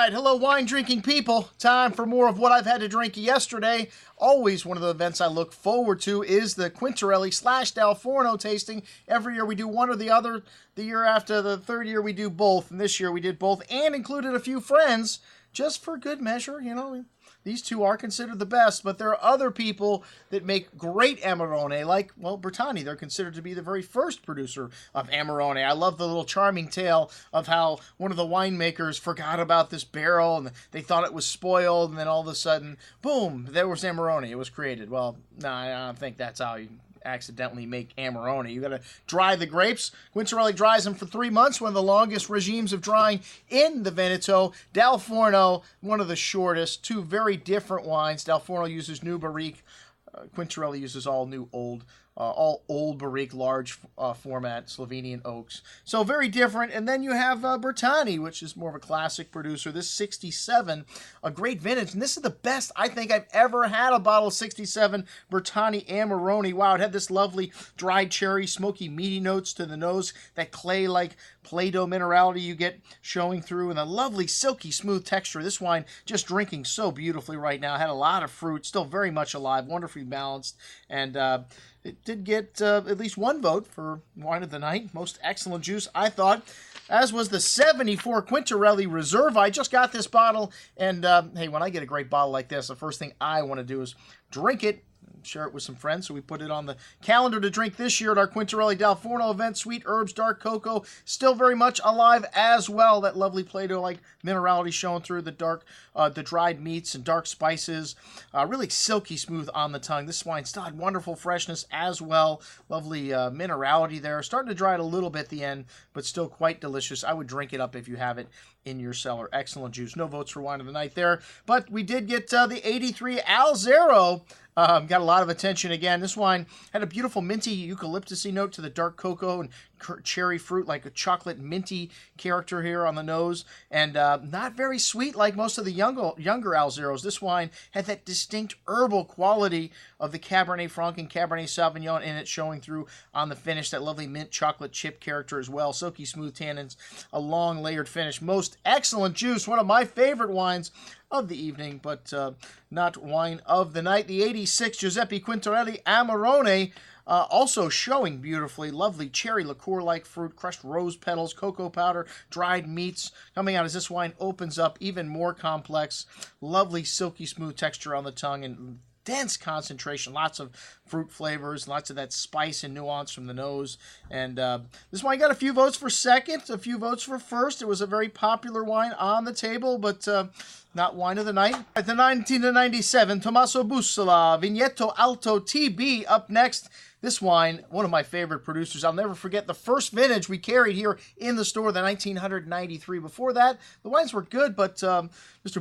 right, hello wine drinking people. Time for more of what I've had to drink yesterday. Always one of the events I look forward to is the Quintarelli / Del Forno tasting. Every year we do one or the other. The year after, the third year, we do both. And this year we did both and included a few friends just for good measure. You know, these two are considered the best, but there are other people that make great Amarone, like, well, Bertani. They're considered to be the very first producer of Amarone. I love the little charming tale of how one of the winemakers forgot about this barrel, and they thought it was spoiled, and then all of a sudden, boom, there was Amarone. It was created. Well, no, I don't think that's how you accidentally make Amarone. You got to dry the grapes. Quintarelli dries them for 3 months, one of the longest regimes of drying in the Vigneto. Del Forno, one of the shortest. Two very different wines. Del Forno uses new barrique. Quintarelli uses all old barrique, large format Slovenian oaks. So very different. And then you have Bertani, which is more of a classic producer. This 67, a great vintage. And this is the best I think I've ever had a bottle of 67 Bertani Amarone. Wow, it had this lovely dried cherry, smoky, meaty notes to the nose. That clay-like Play-Doh minerality you get showing through, and a lovely, silky, smooth texture. This wine just drinking so beautifully right now. Had a lot of fruit, still very much alive, wonderfully balanced, and it did get at least one vote for Wine of the Night. Most excellent juice, I thought, as was the 74 Quintarelli Reserva. I just got this bottle, and hey, when I get a great bottle like this, the first thing I want to do is drink it, share it with some friends, so we put it on the calendar to drink this year at our Quintarelli Del Forno event. Sweet herbs, dark cocoa, still very much alive as well. That lovely Play-Doh-like minerality showing through the dark, the dried meats and dark spices. Really silky smooth on the tongue. This wine still had wonderful freshness as well. Lovely minerality there. Starting to dry it a little bit at the end, but still quite delicious. I would drink it up if you have it in your cellar. Excellent juice. No votes for Wine of the Night there, but we did get the 83 Alzero. Got a lot of attention again. This wine had a beautiful minty eucalyptusy note to the dark cocoa and cherry fruit, like a chocolate minty character here on the nose, and not very sweet like most of the younger Alzeros. This wine had that distinct herbal quality of the Cabernet Franc and Cabernet Sauvignon in it showing through on the finish. That lovely mint chocolate chip character as well. Silky smooth tannins, a long layered finish. Most excellent juice. One of my favorite wines of the evening, but not Wine of the Night. The 86 Giuseppe Quintarelli Amarone, also showing beautifully. Lovely cherry liqueur-like fruit, crushed rose petals, cocoa powder, dried meats coming out as this wine opens up, even more complex. Lovely silky smooth texture on the tongue and dense concentration, lots of fruit flavors, lots of that spice and nuance from the nose. And this wine got a few votes for second, a few votes for first. It was a very popular wine on the table, but not Wine of the Night. At the 1997 Tommaso Bussola Vigneto Alto TB up next. This wine, one of my favorite producers. I'll never forget the first vintage we carried here in the store, the 1993. Before that, the wines were good, but Mr.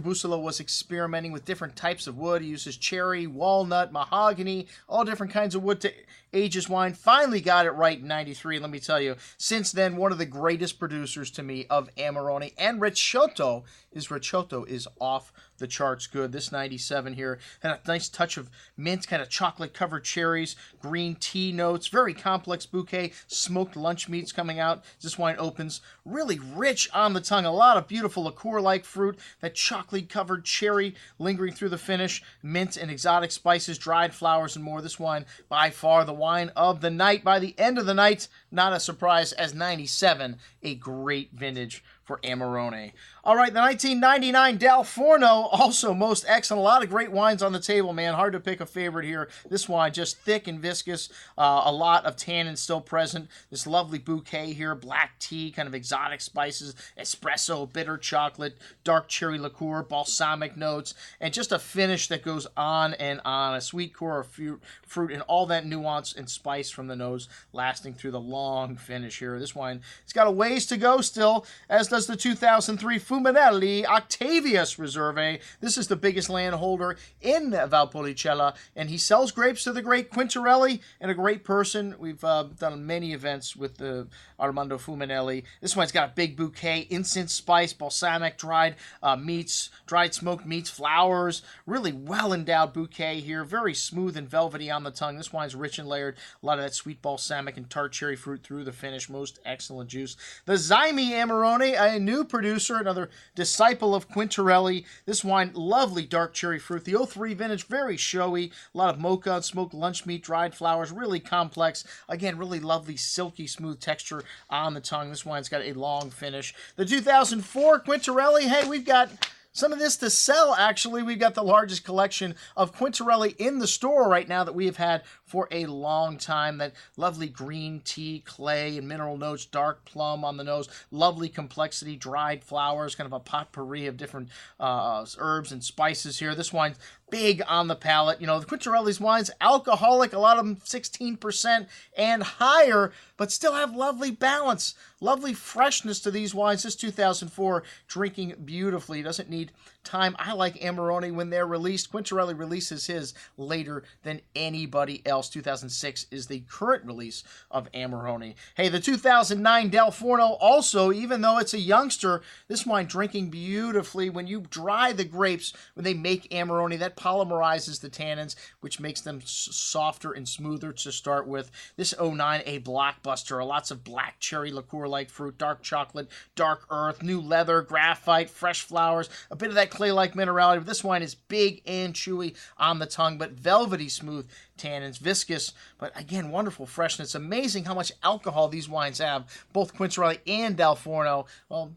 Bussola was experimenting with different types of wood. He uses cherry, walnut, mahogany, all different kinds of wood to age his wine. Finally got it right in 93. Let me tell you, since then, one of the greatest producers to me of Amarone and Recioto is off the charts good. This 97 here had a nice touch of mint, kind of chocolate-covered cherries, green tea notes, very complex bouquet, smoked lunch meats coming out. This wine opens really rich on the tongue. A lot of beautiful liqueur-like fruit, that chocolate-covered cherry lingering through the finish, mint and exotic spices, dried flowers, and more. This wine, by far the Wine of the Night. By the end of the night, not a surprise, as 97, a great vintage for Amarone. All right, the 1999 Del Forno, also most excellent. A lot of great wines on the table, man. Hard to pick a favorite here. This wine just thick and viscous. A lot of tannin still present. This lovely bouquet here, black tea, kind of exotic spices, espresso, bitter chocolate, dark cherry liqueur, balsamic notes, and just a finish that goes on and on. A sweet core of fruit and all that nuance and spice from the nose lasting through the long finish here. This wine, it's got a ways to go still, as does the 2003 Fumanelli Octavius Reserva. This is the biggest landholder in Valpolicella, and he sells grapes to the great Quintarelli, and a great person. We've done many events with the Armando Fumanelli. This one's got a big bouquet, incense spice, balsamic, dried meats, dried smoked meats, flowers. Really well-endowed bouquet here. Very smooth and velvety on the tongue. This wine's rich and layered. A lot of that sweet balsamic and tart cherry fruit through the finish. Most excellent juice. The Zyme Amarone, by a new producer, another disciple of Quintarelli. This wine, lovely dark cherry fruit. The 03 vintage, very showy. A lot of mocha, smoked lunch meat, dried flowers, really complex. Again, really lovely, silky, smooth texture on the tongue. This wine's got a long finish. The 2004 Quintarelli, hey, we've got some of this to sell, actually. We've got the largest collection of Quintarelli in the store right now that we have had for a long time. That lovely green tea, clay, and mineral notes, dark plum on the nose, lovely complexity, dried flowers, kind of a potpourri of different herbs and spices here. This wine's big on the palate. You know, the Quintarelli's wines, alcoholic, a lot of them 16% and higher, but still have lovely balance, lovely freshness to these wines. This 2004, drinking beautifully. Doesn't need time. I like Amarone when they're released. Quintarelli releases his later than anybody else. 2006 is the current release of Amarone. Hey, the 2009 Del Forno also, even though it's a youngster, this wine drinking beautifully. When you dry the grapes, when they make Amarone, that polymerizes the tannins, which makes them softer and smoother to start with. This 09, a blockbuster. Lots of black cherry liqueur-like fruit, dark chocolate, dark earth, new leather, graphite, fresh flowers, a bit of that clay-like minerality. But this wine is big and chewy on the tongue, but velvety smooth tannins, viscous, but again, wonderful freshness. Amazing how much alcohol these wines have, both Quintarelli and Del Forno. Well,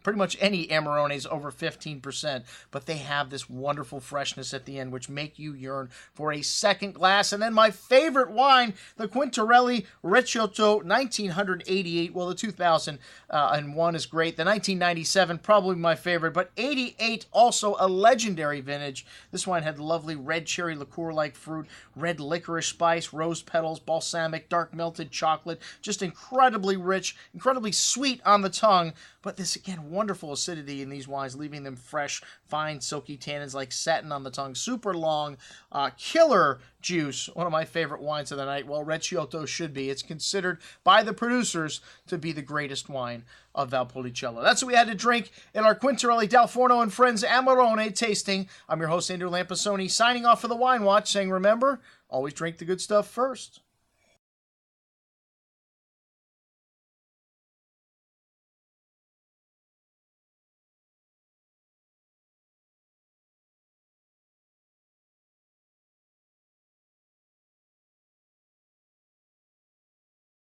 pretty much any Amarone is over 15%, but they have this wonderful freshness at the end, which make you yearn for a second glass. And then my favorite wine, the Quintarelli Recioto 1988. Well, the 2001 is great. The 1997, probably my favorite, but 88, also a legendary vintage. This wine had lovely red cherry liqueur-like fruit, red licorice spice, rose petals, balsamic, dark melted chocolate, just incredibly rich, incredibly sweet on the tongue, but this, again, wonderful acidity in these wines, leaving them fresh, fine, silky tannins like satin on the tongue, super long, killer juice, one of my favorite wines of the night. Well, Recioto should be. It's considered by the producers to be the greatest wine of Valpolicella. That's what we had to drink in our Quintarelli Del Forno and Friends Amarone tasting. I'm your host, Andrew Lampasoni, signing off for the Wine Watch, saying, remember, always drink the good stuff first.